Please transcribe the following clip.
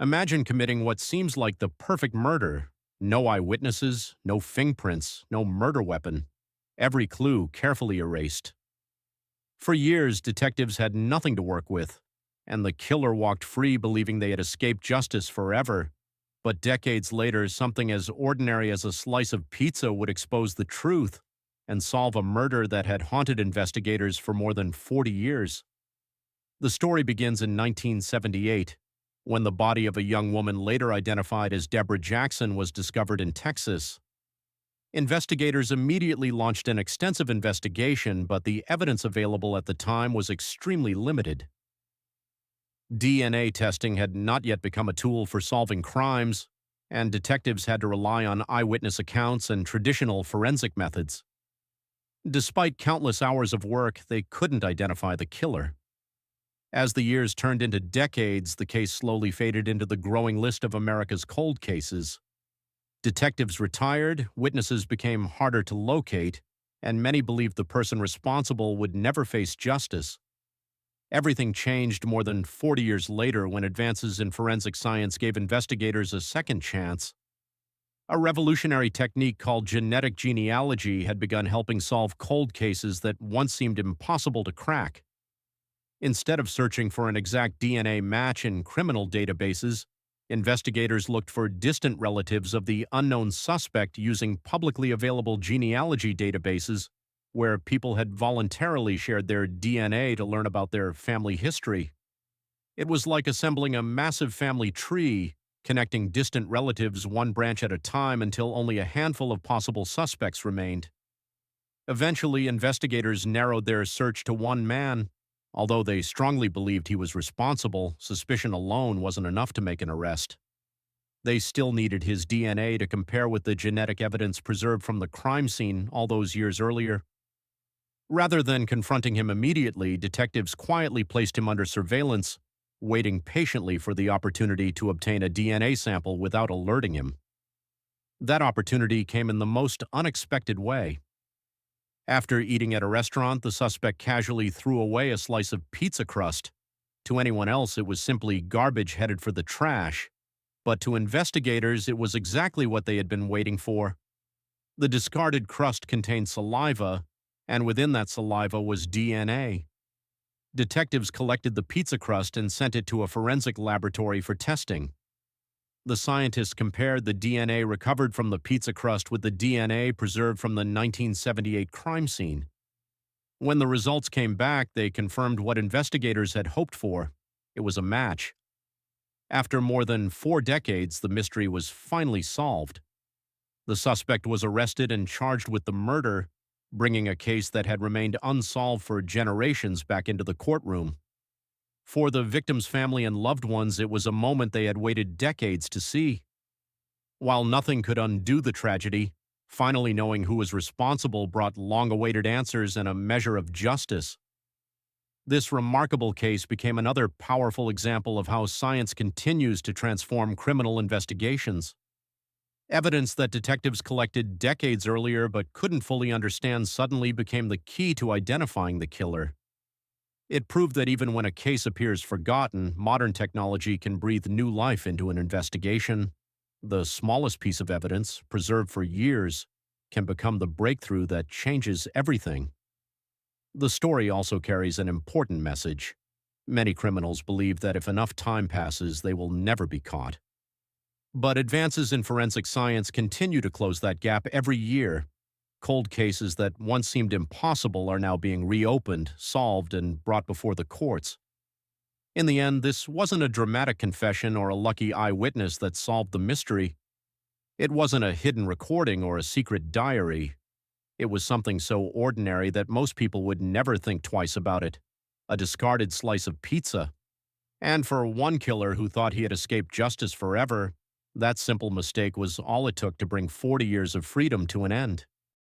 Imagine committing what seems like the perfect murder. No eyewitnesses, no fingerprints, no murder weapon. Every clue carefully erased. For years, detectives had nothing to work with, and the killer walked free believing they had escaped justice forever. But decades later, something as ordinary as a slice of pizza would expose the truth and solve a murder that had haunted investigators for more than 40 years. The story begins in 1978, when the body of a young woman later identified as Deborah Jackson was discovered in Texas. Investigators immediately launched an extensive investigation, but the evidence available at the time was extremely limited. DNA testing had not yet become a tool for solving crimes, and detectives had to rely on eyewitness accounts and traditional forensic methods. Despite countless hours of work, they couldn't identify the killer. As the years turned into decades, the case slowly faded into the growing list of America's cold cases. Detectives retired, witnesses became harder to locate, and many believed the person responsible would never face justice. Everything changed more than 40 years later when advances in forensic science gave investigators a second chance. A revolutionary technique called genetic genealogy had begun helping solve cold cases that once seemed impossible to crack. Instead of searching for an exact DNA match in criminal databases, investigators looked for distant relatives of the unknown suspect using publicly available genealogy databases where people had voluntarily shared their DNA to learn about their family history. It was like assembling a massive family tree, connecting distant relatives one branch at a time until only a handful of possible suspects remained. Eventually, investigators narrowed their search to one man. Although they strongly believed he was responsible, suspicion alone wasn't enough to make an arrest. They still needed his DNA to compare with the genetic evidence preserved from the crime scene all those years earlier. Rather than confronting him immediately, detectives quietly placed him under surveillance, waiting patiently for the opportunity to obtain a DNA sample without alerting him. That opportunity came in the most unexpected way. After eating at a restaurant, the suspect casually threw away a slice of pizza crust. To anyone else, it was simply garbage headed for the trash. But to investigators, it was exactly what they had been waiting for. The discarded crust contained saliva, and within that saliva was DNA. Detectives collected the pizza crust and sent it to a forensic laboratory for testing. The scientists compared the DNA recovered from the pizza crust with the DNA preserved from the 1978 crime scene. When the results came back, they confirmed what investigators had hoped for. It was a match. After more than 4 decades, the mystery was finally solved. The suspect was arrested and charged with the murder, bringing a case that had remained unsolved for generations back into the courtroom. For the victim's family and loved ones, it was a moment they had waited decades to see. While nothing could undo the tragedy, finally knowing who was responsible brought long-awaited answers and a measure of justice. This remarkable case became another powerful example of how science continues to transform criminal investigations. Evidence that detectives collected decades earlier but couldn't fully understand suddenly became the key to identifying the killer. It proved that even when a case appears forgotten, modern technology can breathe new life into an investigation. The smallest piece of evidence, preserved for years, can become the breakthrough that changes everything. The story also carries an important message. Many criminals believe that if enough time passes, they will never be caught. But advances in forensic science continue to close that gap every year. Cold cases that once seemed impossible are now being reopened, solved, and brought before the courts. In the end, this wasn't a dramatic confession or a lucky eyewitness that solved the mystery. It wasn't a hidden recording or a secret diary. It was something so ordinary that most people would never think twice about it. A discarded slice of pizza. And for one killer who thought he had escaped justice forever, that simple mistake was all it took to bring 40 years of freedom to an end.